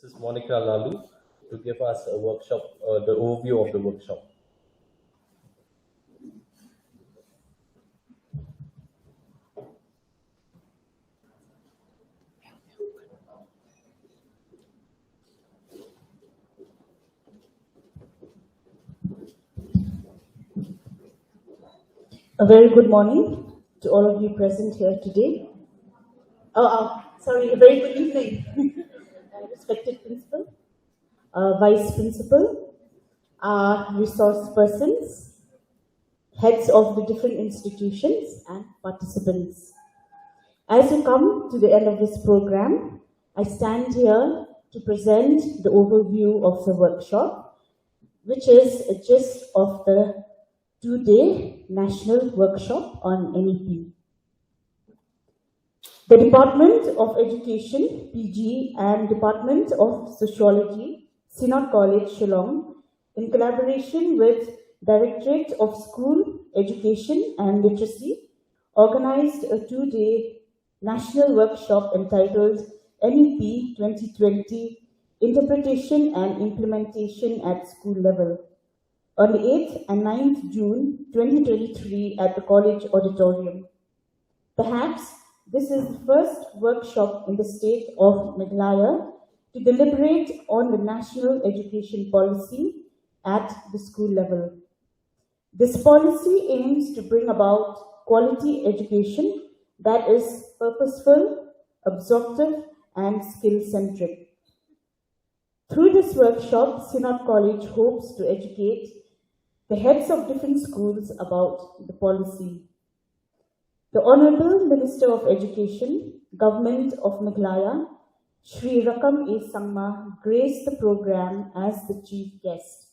This is Monica Lalu to give us a workshop, the overview of the workshop. A very good morning to all of you present here today. A very good evening, respected principal, vice principal, resource persons, heads of the different institutions, and participants. As we come to the end of this program, I stand here to present the overview of the workshop, which is a gist of the two-day national workshop on NEP. The Department of Education, PG, and Department of Sociology, Synod College, Shillong, in collaboration with Directorate of School Education and Literacy, organized a two-day national workshop entitled NEP 2020, Interpretation and Implementation at School Level, on the 8th and 9th June 2023 at the College Auditorium. Perhaps this is the first workshop in the state of Meghalaya to deliberate on the national education policy at the school level. This policy aims to bring about quality education that is purposeful, absorptive, and skill-centric. Through this workshop, Synod College hopes to educate the heads of different schools about the policy. The Honorable Minister of Education, Government of Meghalaya, Shri Rakam A. Sangma, graced the program as the chief guest.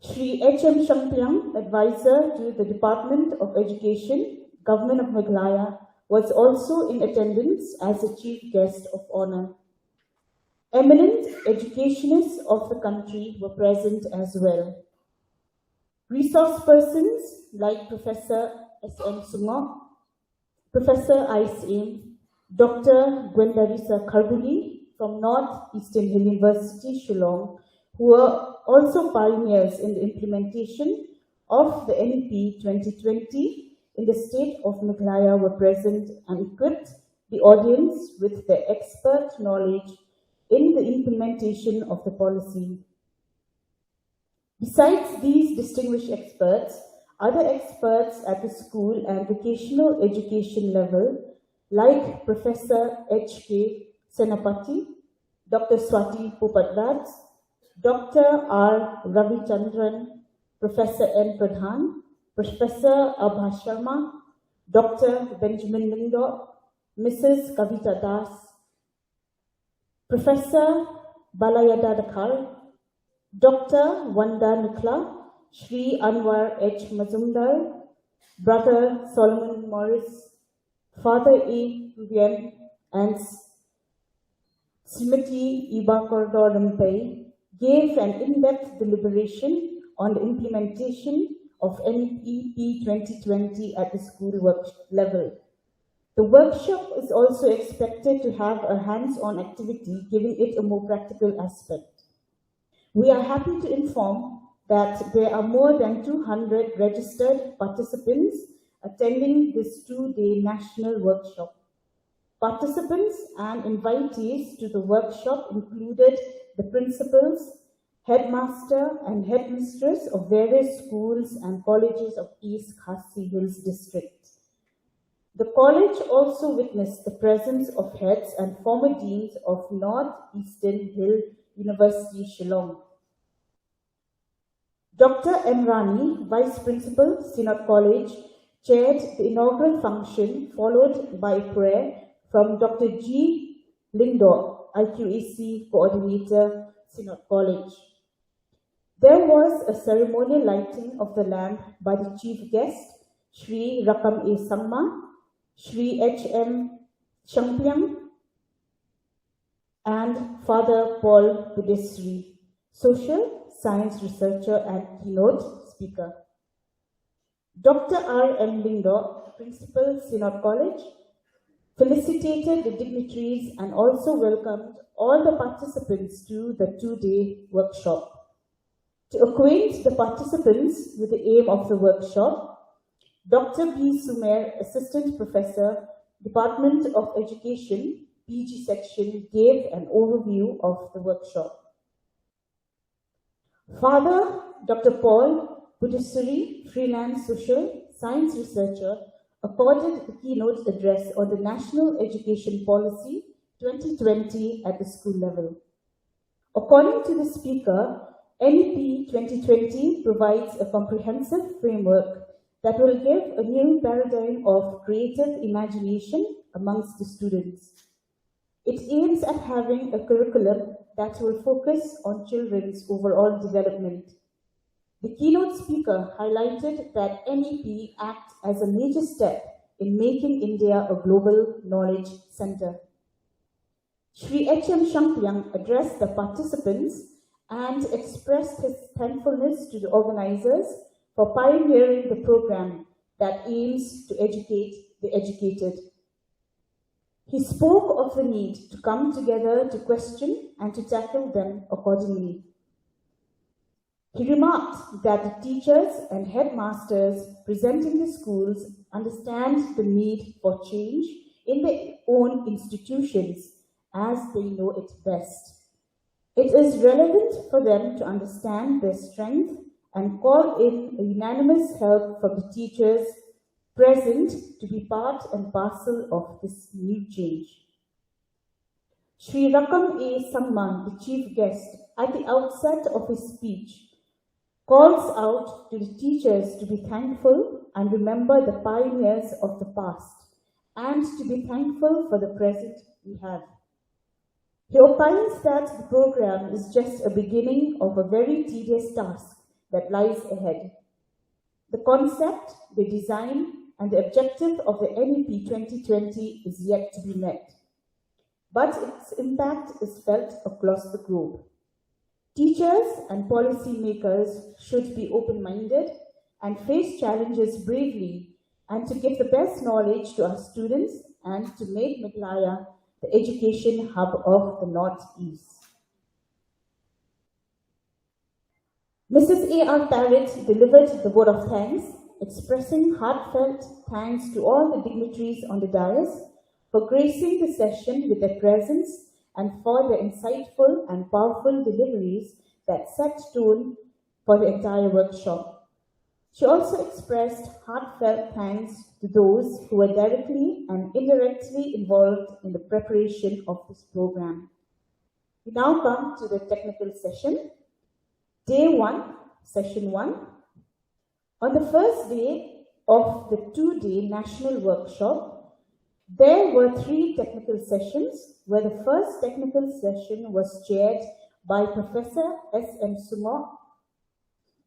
Shri H.M. Shangpiang, Advisor to the Department of Education, Government of Meghalaya, was also in attendance as the chief guest of honor. Eminent educationists of the country were present as well. Resource persons like Professor S.M. Sungok, Professor I.C.M., Dr. Gwendarisa Kharbuli from Northeastern University, Shillong, who were also pioneers in the implementation of the NEP 2020 in the state of Meghalaya, were present and equipped the audience with their expert knowledge in the implementation of the policy. Besides these distinguished experts, other experts at the school and vocational education level, like Professor H.K. Senapati, Dr. Swati Popadvad, Dr. R. Ravichandran, Professor N. Pradhan, Professor Abha Sharma, Dr. Benjamin Lindo, Mrs. Kavita Das, Professor Balayada Dakhar, Dr. Wanda Nikla, Shri Anwar H. Mazumdar, Brother Solomon Morris, Father A. Rubian, and Smriti Ibakordor Rampai gave an in-depth deliberation on the implementation of NEP 2020 at the school work level. The workshop is also expected to have a hands-on activity, giving it a more practical aspect. We are happy to inform that there are more than 200 registered participants attending this two-day national workshop. Participants and invitees to the workshop included the principals, headmaster and headmistress of various schools and colleges of East Khasi Hills district. The college also witnessed the presence of heads and former deans of Northeastern Hill University, Shillong. Dr. M. Rani, Vice Principal, Synod College, chaired the inaugural function, followed by a prayer from Dr. G. Lindo, IQAC Coordinator, Synod College. There was a ceremonial lighting of the lamp by the chief guest, Shri Rakam A. Sangma, Shri H.M. Shangpiang, and Father Paul Budesri, social science researcher and keynote speaker. Dr. R. M. Lindo, Principal, Synod College, felicitated the dignitaries and also welcomed all the participants to the two-day workshop. To acquaint the participants with the aim of the workshop, Dr. B. Sumer, Assistant Professor, Department of Education, PG section, gave an overview of the workshop. Father Dr. Paul Budisuri, freelance social science researcher, accorded the keynote address on the National Education Policy 2020 at the school level. According to the speaker, NEP 2020 provides a comprehensive framework that will give a new paradigm of creative imagination amongst the students. It aims at having a curriculum that will focus on children's overall development. The keynote speaker highlighted that NEP acts as a major step in making India a global knowledge center. Shri H.M. Shampiang addressed the participants and expressed his thankfulness to the organizers for pioneering the program that aims to educate the educated. He spoke of the need to come together to question and to tackle them accordingly. He remarked that the teachers and headmasters presenting the schools understand the need for change in their own institutions as they know it best. It is relevant for them to understand their strength and call in a unanimous help from the teachers present to be part and parcel of this new change. Shri Rakam A. Samman, the chief guest, at the outset of his speech, calls out to the teachers to be thankful and remember the pioneers of the past, and to be thankful for the present we have. He opines that the program is just a beginning of a very tedious task that lies ahead. The concept, the design, and the objective of the NEP 2020 is yet to be met, but its impact is felt across the globe. Teachers and policymakers should be open-minded and face challenges bravely, and to give the best knowledge to our students and to make Meghalaya the education hub of the Northeast. Mrs. A.R. Tarrant delivered the vote of thanks, expressing heartfelt thanks to all the dignitaries on the dais for gracing the session with their presence and for their insightful and powerful deliveries that set tone for the entire workshop. She also expressed heartfelt thanks to those who were directly and indirectly involved in the preparation of this program. We now come to the technical session. Day 1, Session 1. On the first day of the two-day national workshop, there were 3 technical sessions, where the first technical session was chaired by Professor S.M. Sumo,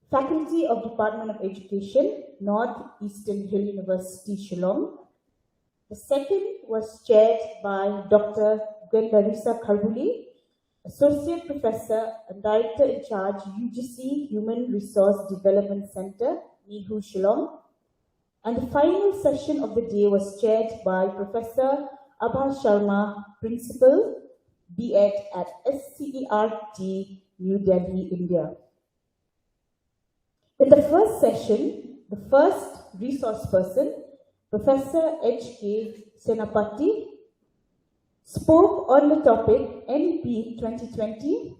Faculty of Department of Education, Northeastern Hill University, Shillong. The second was chaired by Dr. Gwendarisa Kharbuli, Associate Professor and Director in Charge, UGC Human Resource Development Center, Nihu, Shillong. And the final session of the day was chaired by Professor Abha Sharma, Principal, B.Ed at SCERT, New Delhi, India. In the first session, the first resource person, Professor H.K. Senapati, spoke on the topic NEP 2020,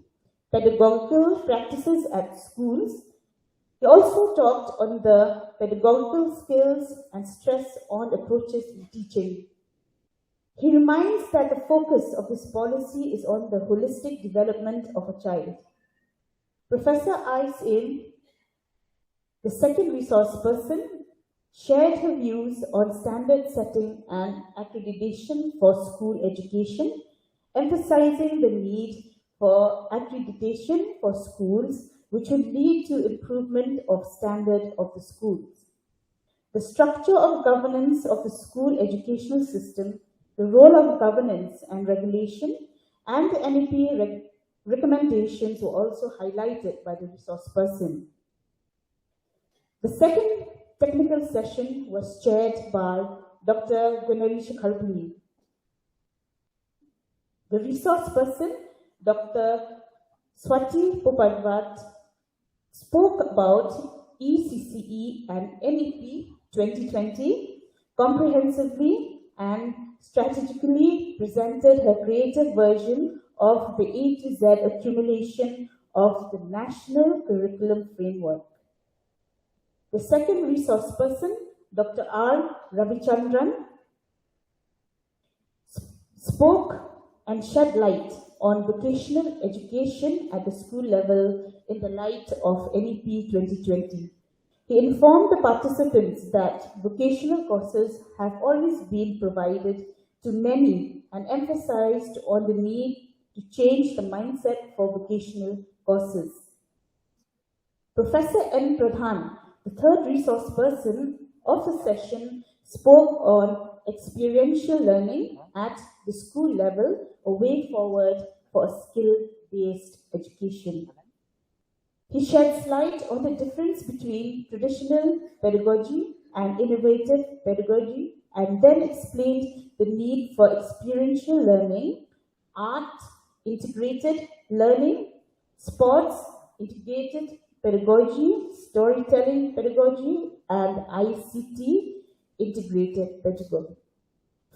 Pedagogical Practices at Schools. He also talked on the pedagogical skills and stress on approaches in teaching. He reminds that the focus of this policy is on the holistic development of a child. Professor Aim, the second resource person, shared her views on standard setting and accreditation for school education, emphasizing the need for accreditation for schools, which will lead to improvement of standard of the schools. The structure of governance of the school educational system, the role of governance and regulation, and the NEP recommendations were also highlighted by the resource person. The second technical session was chaired by Dr. Gwendarisa Kharbuli. The resource person, Dr. Swati Popadvat, spoke about ECCE and NEP 2020 comprehensively and strategically presented her creative version of the A to Z accumulation of the National Curriculum Framework. The second resource person, Dr. R. Ravichandran, spoke and shed light on vocational education at the school level in the light of NEP 2020. He informed the participants that vocational courses have always been provided to many and emphasized on the need to change the mindset for vocational courses. Professor N. Pradhan, the third resource person of the session, spoke on experiential learning at the school level, a way forward for a skill-based education. He sheds light on the difference between traditional pedagogy and innovative pedagogy, and then explained the need for experiential learning, art, integrated learning, sports, integrated pedagogy, storytelling pedagogy, and ICT, integrated pedagogy.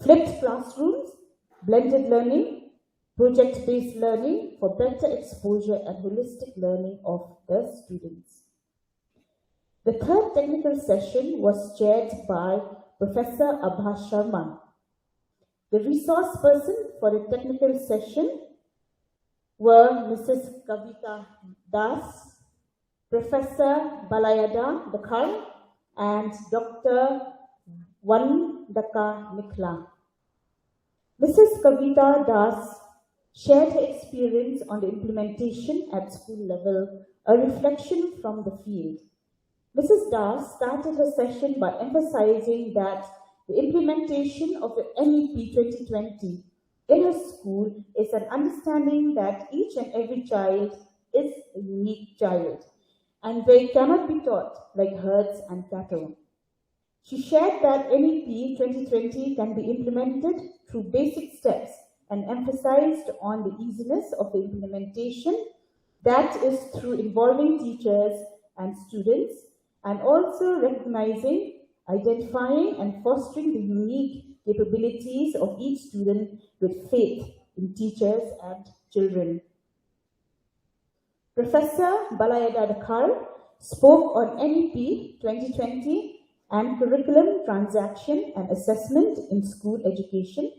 Flipped classrooms, blended learning, project-based learning for better exposure and holistic learning of the students. The third technical session was chaired by Professor Abha Sharma. The resource person for the technical session were Mrs. Kavita Das, Professor Balayada Dakar, and Dr. Vandaka Nikla. Mrs. Kavita Das shared her experience on the implementation at school level, a reflection from the field. Mrs. Das started her session by emphasizing that the implementation of the NEP 2020 in her school is an understanding that each and every child is a unique child, and they cannot be taught like herds and cattle. She shared that NEP 2020 can be implemented through basic steps and emphasized on the easiness of the implementation, that is through involving teachers and students, and also recognizing, identifying, and fostering the unique capabilities of each student with faith in teachers and children. Professor Balayada Dakar spoke on NEP 2020 and curriculum transaction and assessment in school education.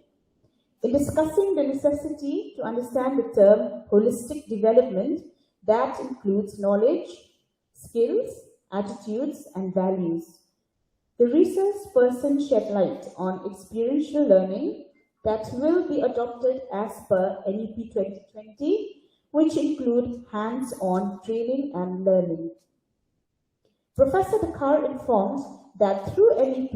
In discussing the necessity to understand the term holistic development that includes knowledge, skills, attitudes, and values, the resource person shed light on experiential learning that will be adopted as per NEP 2020, which include hands-on training and learning. Professor Dakar informed that through NEP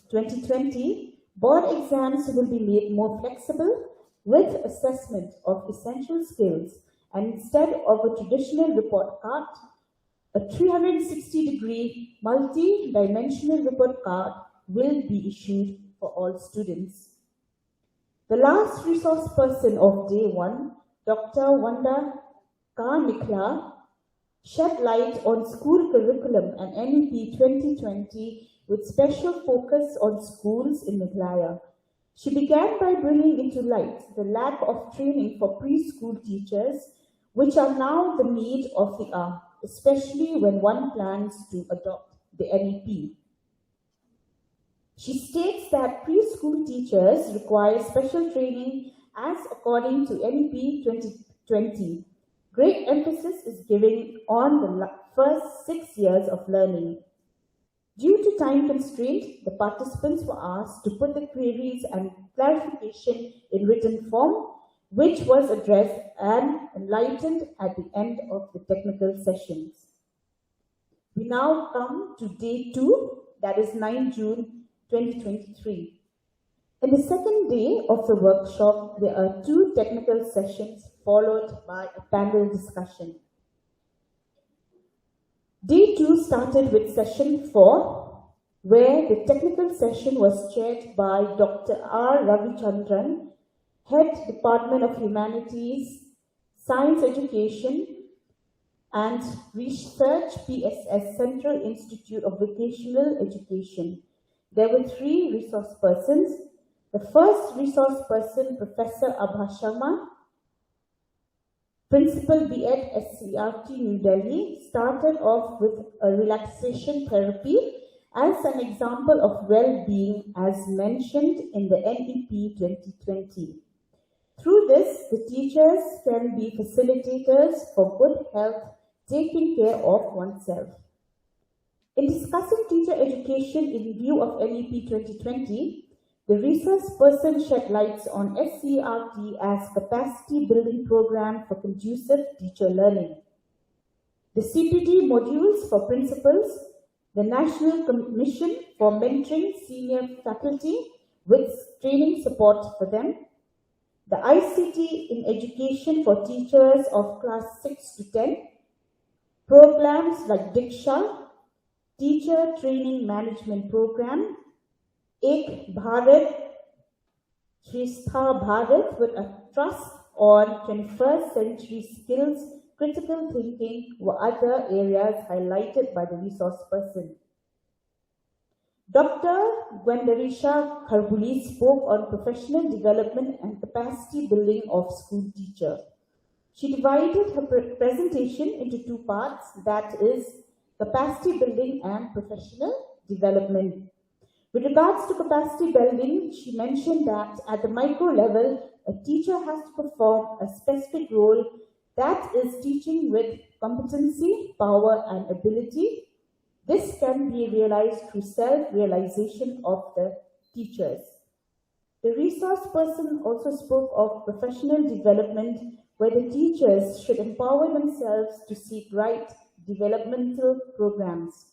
2020, board exams will be made more flexible with assessment of essential skills, and instead of a traditional report card, a 360-degree multi-dimensional report card will be issued for all students. The last resource person of day one, Dr. Wanda Nikla, shed light on school curriculum and NEP 2020 with special focus on schools in Meghalaya. She began by bringing into light the lack of training for preschool teachers, which are now the need of the hour, especially when one plans to adopt the NEP. She states that preschool teachers require special training as according to NEP 2020. Great emphasis is given on the first 6 years of learning. Due to time constraint, the participants were asked to put the queries and clarification in written form, which was addressed and enlightened at the end of the technical sessions. We now come to day 2, that is 9 June 2023. In the second day of the workshop, there are 2 technical sessions followed by a panel discussion. Day 2 started with session 4, where the technical session was chaired by Dr. R. Ravichandran, Head Department of Humanities, Science Education and Research, PSS, Central Institute of Vocational Education. There were 3 resource persons. The first resource person, Professor Abha Sharma, Principal B.Ed SCRT New Delhi, started off with a relaxation therapy as an example of well-being as mentioned in the NEP 2020. Through this, the teachers can be facilitators for good health, taking care of oneself. In discussing teacher education in view of NEP 2020, the resource person shed lights on SCRT as capacity building program for conducive teacher learning. The CPD modules for principals, the National Commission for Mentoring Senior Faculty with training support for them, the ICT in education for teachers of class 6 to 10, programs like Diksha, Teacher Training Management Program, Ek Bharat, Shrestha Bharat with a thrust on 21st century skills, critical thinking were other areas highlighted by the resource person. Dr. Gwendarisha Kharbuli spoke on professional development and capacity building of school teacher. She divided her presentation into 2 parts, that is, capacity building and professional development. With regards to capacity building, she mentioned that at the micro level, a teacher has to perform a specific role, that is teaching with competency, power and ability. This can be realized through self-realization of the teachers. The resource person also spoke of professional development, where the teachers should empower themselves to seek right developmental programs.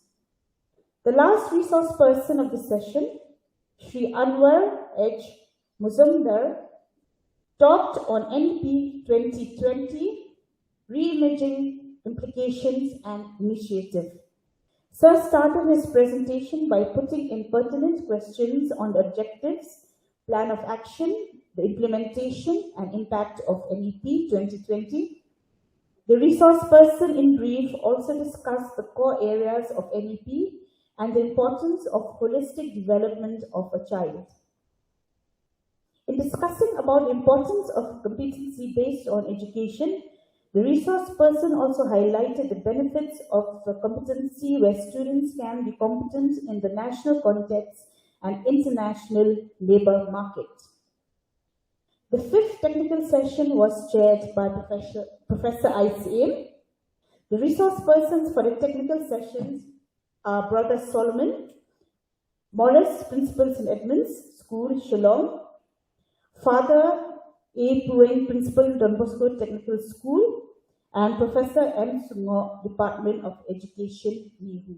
The last resource person of the session, Sri Anwar H. Muzumdar, talked on NEP 2020, Reimaging Implications and Initiative. Sir started his presentation by putting in pertinent questions on the objectives, plan of action, the implementation and impact of NEP 2020. The resource person in brief also discussed the core areas of NEP and the importance of holistic development of a child. In discussing about the importance of competency based on education, the resource person also highlighted the benefits of the competency where students can be competent in the national context and international labor market. The 5th technical session was chaired by Professor ICM. The resource persons for the technical sessions are Brother Solomon Morris, Principal St. Edmunds School, Shillong, Father A. Pueng, Principal Don Bosco Technical School, and Professor M. Sungo, Department of Education, Nihu.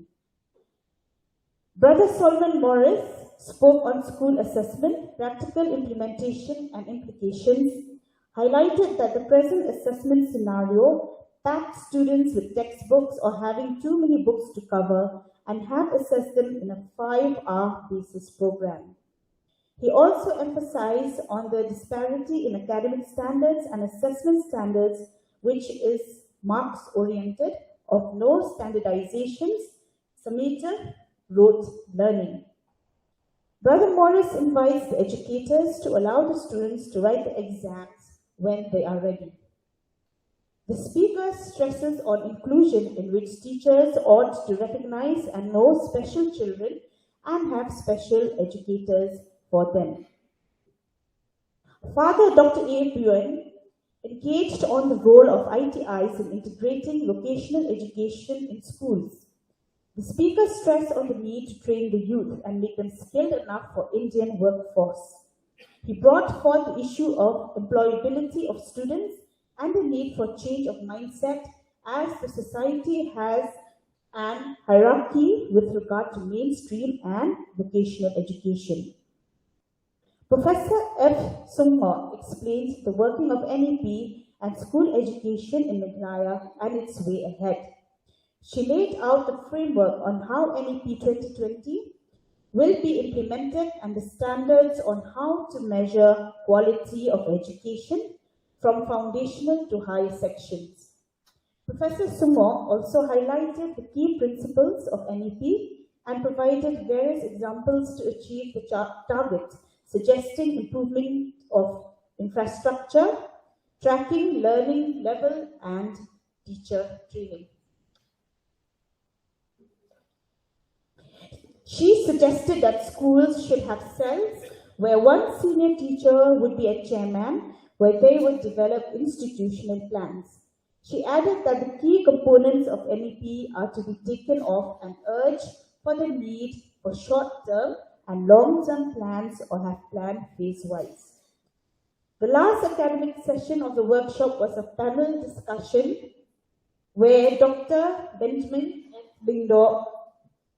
Brother Solomon Morris spoke on school assessment, practical implementation and implications, highlighted that the present assessment scenario packed students with textbooks or having too many books to cover and have assessed them in a 5-hour basis program. He also emphasized on the disparity in academic standards and assessment standards, which is marks-oriented, of no standardizations, summative, rote learning. Brother Morris invites the educators to allow the students to write the exams when they are ready. The speaker stresses on inclusion, in which teachers ought to recognize and know special children and have special educators for them. Father Dr. A. Buen engaged on the role of ITIs in integrating vocational education in schools. The speaker stressed on the need to train the youth and make them skilled enough for Indian workforce. He brought forth the issue of employability of students and the need for change of mindset, as the society has an hierarchy with regard to mainstream and vocational education. Professor F. Sungho explained the working of NEP and school education in Meghalaya and its way ahead. She laid out the framework on how NEP 2020 will be implemented and the standards on how to measure quality of education from foundational to higher sections. Professor Sumo also highlighted the key principles of NEP and provided various examples to achieve the target, suggesting improvement of infrastructure, tracking learning level, and teacher training. She suggested that schools should have cells where one senior teacher would be a chairman, where they would develop institutional plans. She added that the key components of NEP are to be taken off and urged for the need for short-term and long-term plans or have planned phase-wise. The last academic session of the workshop was a panel discussion where Dr. Benjamin Lingdo,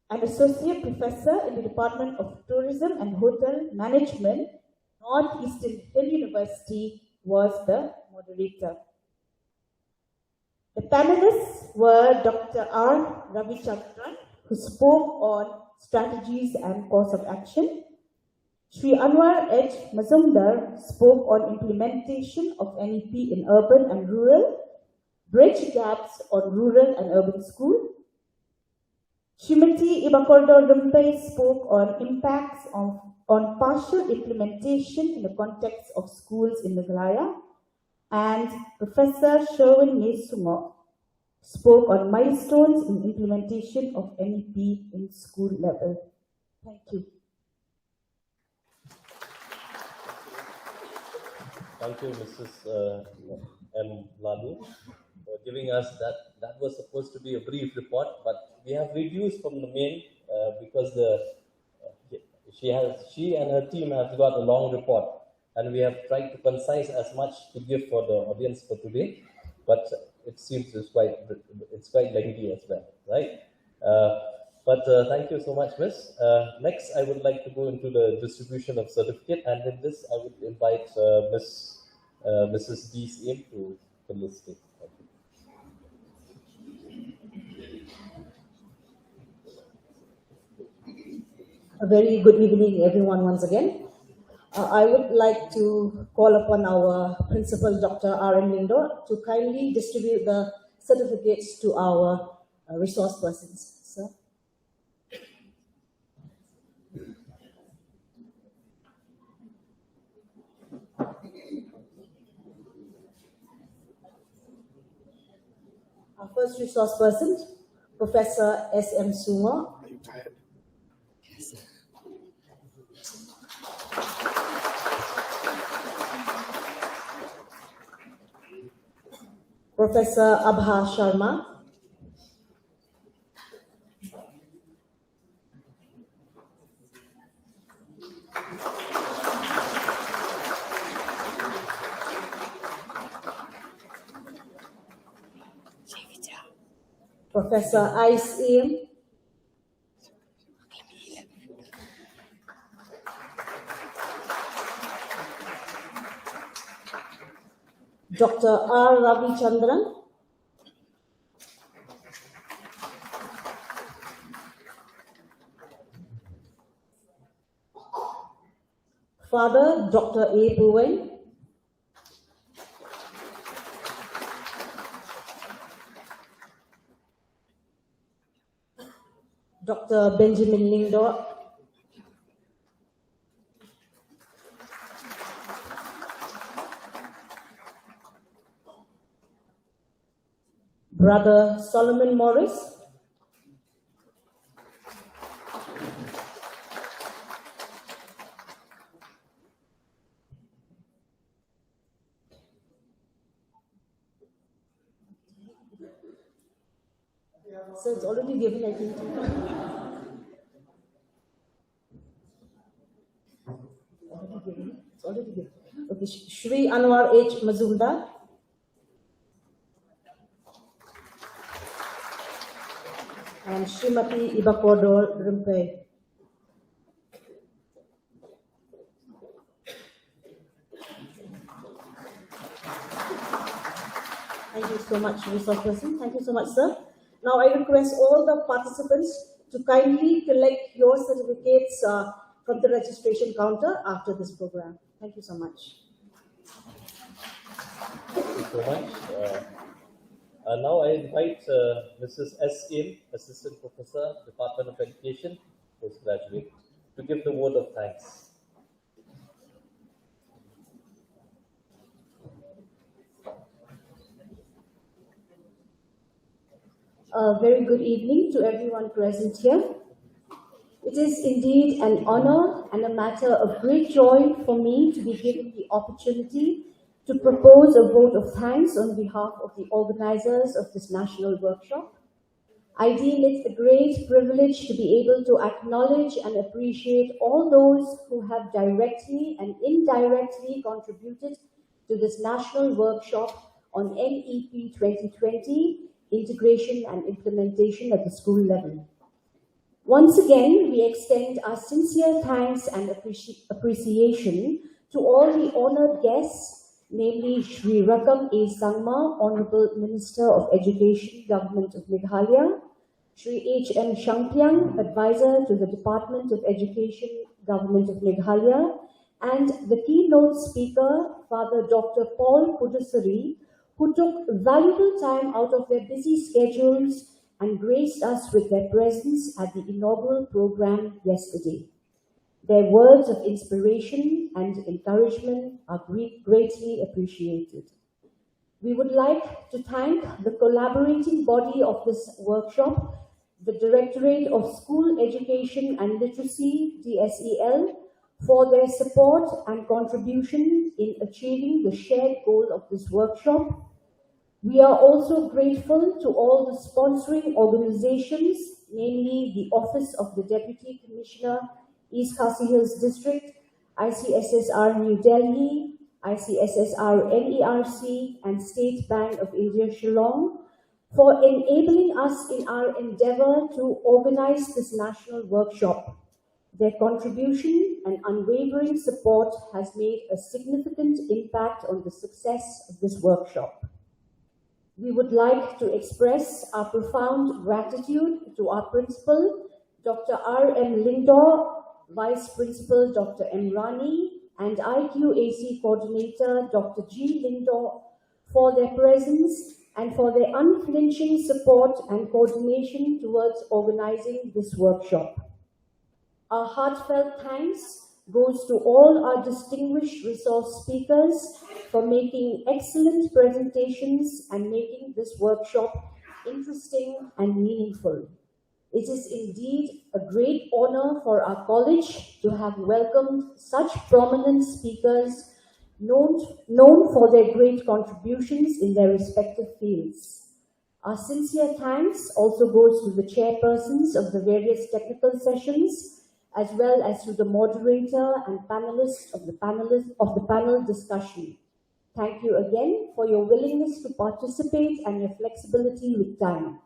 an associate professor in the Department of Tourism and Hotel Management, Northeastern Hill University, was the moderator. The panelists were Dr. R. Ravichandran, who spoke on strategies and course of action. Sri Anwar H. Mazumdar spoke on implementation of NEP in urban and rural, bridge gaps on rural and urban school. Srimati Ibakordo Rumpe spoke on impacts on partial implementation in the context of schools in Meghalaya. And Professor Sherwin Mesumo spoke on milestones in implementation of NEP in school level. Thank you. Thank you, Mrs. M. Ladu, for giving us that. That was supposed to be a brief report, but we have reduced from the main because she and her team have got a long report, and we have tried to concise as much to give for the audience for today. But it seems it's quite lengthy as well, right? But thank you so much, Miss. Next, I would like to go into the distribution of certificate, and in this, I would invite Mrs. D. Sim to listen. A very good evening, everyone, once again. I would like to call upon our principal, Dr. R.N. Lindo, to kindly distribute the certificates to our resource persons. Sir. Our first resource person, Professor S.M. Sumo. Are you tired? Yes. Professor Abha Sharma. Professor Ice. Dr. R. Ravichandran. Father Dr. A. Puwen. Dr. Benjamin Lingdo. Brother Solomon Morris. So it's already given, I think. It's already given. Okay, Shri Anwar H. Mazumdar. And Srimati Ibakordo Rumpe. Thank you so much, resource person. Thank you so much, sir. Now I request all the participants to kindly collect your certificates from the registration counter after this program. Thank you so much. Thank you so much. Now I invite Mrs. S. In, Assistant Professor, Department of Education, postgraduate, to give the word of thanks. A very good evening to everyone present here. It is indeed an honor and a matter of great joy for me to be given the opportunity to propose a vote of thanks on behalf of the organizers of this national workshop. I deem it a great privilege to be able to acknowledge and appreciate all those who have directly and indirectly contributed to this national workshop on NEP 2020, integration and implementation at the school level. Once again, we extend our sincere thanks and appreciation to all the honored guests, namely Shri Rakam A. Sangma, Honorable Minister of Education, Government of Meghalaya, Shri H. M. Shampiang, Advisor to the Department of Education, Government of Meghalaya, and the keynote speaker, Father Dr. Paul Pudusari, who took valuable time out of their busy schedules and graced us with their presence at the inaugural program yesterday. Their words of inspiration and encouragement are greatly appreciated. We would like to thank the collaborating body of this workshop, the Directorate of School Education and Literacy, DSEL, for their support and contribution in achieving the shared goal of this workshop. We are also grateful to all the sponsoring organizations, namely the Office of the Deputy Commissioner, East Khasi Hills District, ICSSR New Delhi, ICSSR NERC, and State Bank of India Shillong, for enabling us in our endeavor to organize this national workshop. Their contribution and unwavering support has made a significant impact on the success of this workshop. We would like to express our profound gratitude to our principal, Dr. R. M. Lindor, Vice Principal, Dr. M. Rani, and IQAC Coordinator, Dr. G. Lindor, for their presence and for their unflinching support and coordination towards organizing this workshop. Our heartfelt thanks goes to all our distinguished resource speakers for making excellent presentations and making this workshop interesting and meaningful. It is indeed a great honor for our college to have welcomed such prominent speakers known for their great contributions in their respective fields. Our sincere thanks also goes to the chairpersons of the various technical sessions, as well as to the moderator and panelists of the panel discussion. Thank you again for your willingness to participate and your flexibility with time.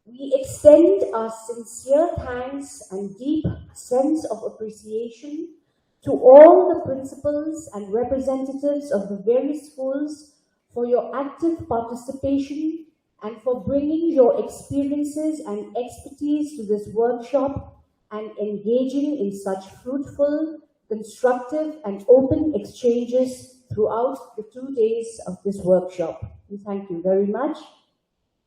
We extend our sincere thanks and deep sense of appreciation to all the principals and representatives of the various schools for your active participation and for bringing your experiences and expertise to this workshop and engaging in such fruitful, constructive, and open exchanges throughout the 2 days of this workshop. We thank you very much.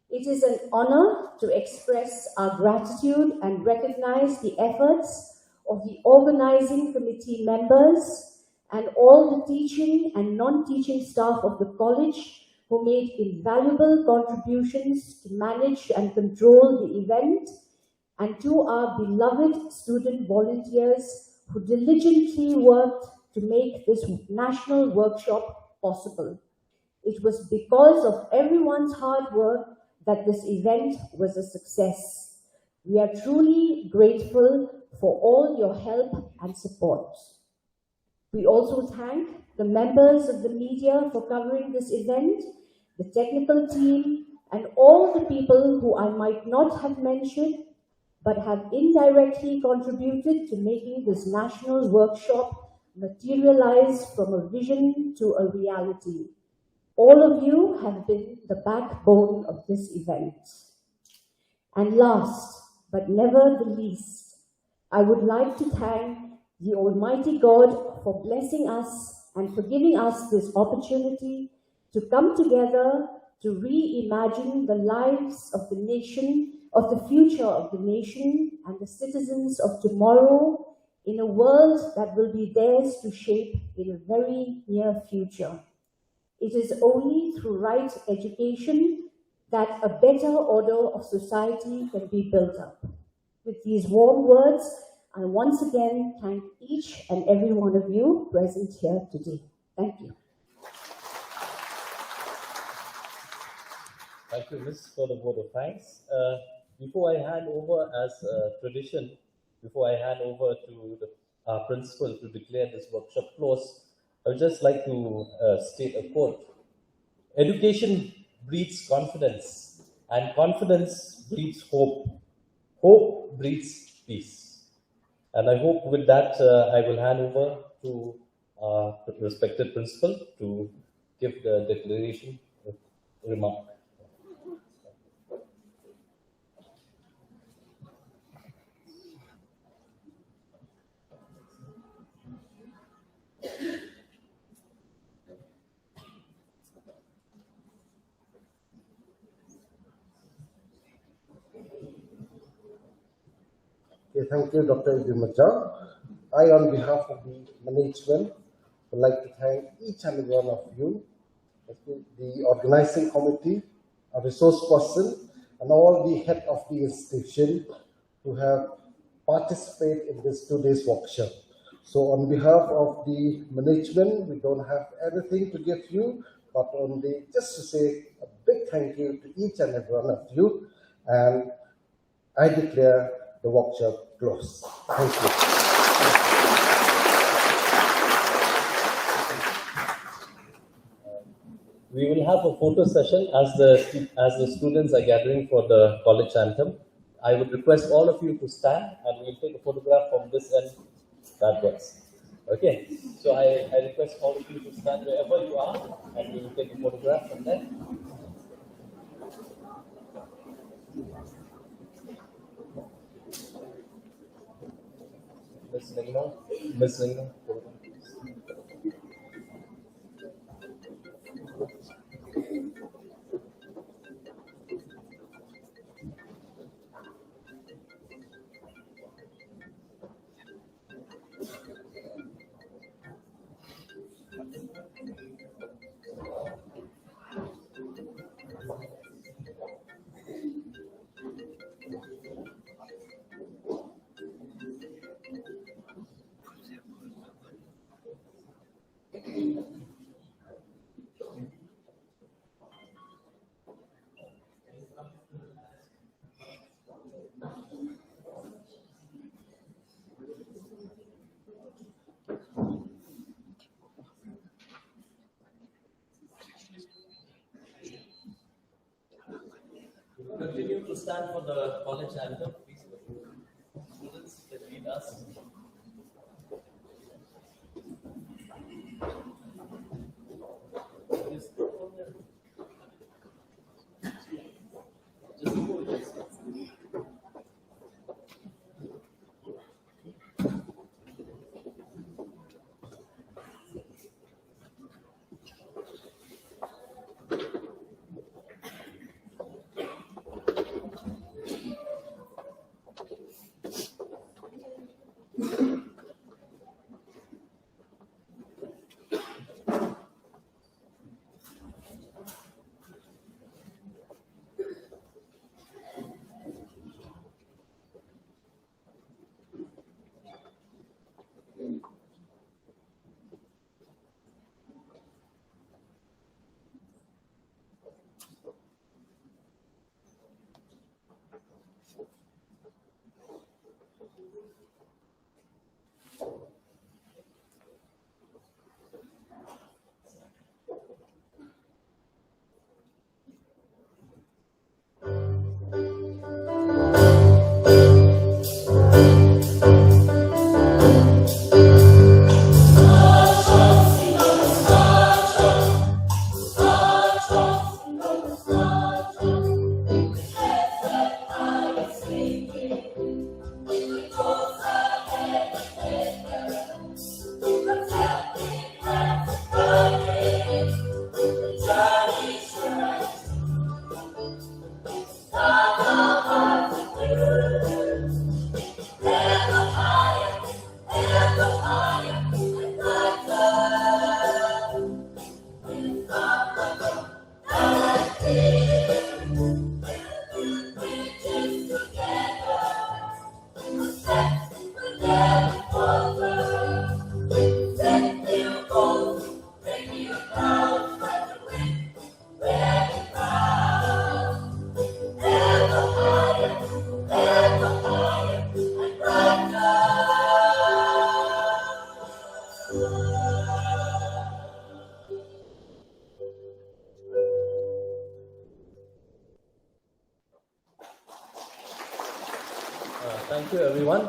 It is an honor to express our gratitude and recognize the efforts of the organizing committee members and all the teaching and non-teaching staff of the college who made invaluable contributions to manage and control the event, and to our beloved student volunteers who diligently worked to make this national workshop possible. It was because of everyone's hard work that this event was a success. We are truly grateful for all your help and support. We also thank the members of the media for covering this event, the technical team, and all the people who I might not have mentioned but have indirectly contributed to making this national workshop materialize from a vision to a reality. All of you have been the backbone of this event. And last, but never the least, I would like to thank the Almighty God for blessing us and for giving us this opportunity to come together to reimagine the lives of the nation, of the future of the nation and the citizens of tomorrow in a world that will be theirs to shape in a very near future. It is only through right education that a better order of society can be built up. With these warm words, I once again thank each and every one of you present here today. Thank you. Thank you, Miss, for the vote of thanks. Before I hand over, as tradition, before I hand over to our principal to declare this workshop closed, I would just like to state a quote. Education breeds confidence, and confidence breeds hope. Hope breeds peace. And I hope with that, I will hand over to our respected principal to give the declaration remark. Okay, thank you, Dr. Idimaja. I, on behalf of the management, would like to thank each and every one of you, the organizing committee, a resource person, and all the head of the institution who have participated in this today's workshop. So on behalf of the management, we don't have anything to give you, but only just to say a big thank you to each and every one of you, and I declare the workshop closed. Thank you. We will have a photo session as the students are gathering for the college anthem. I would request all of you to stand and we'll take a photograph from this end backwards. Okay, so I request all of you to stand wherever you are and we will take a photograph from there. Miss Lingno. Continue to stand for the college anthem.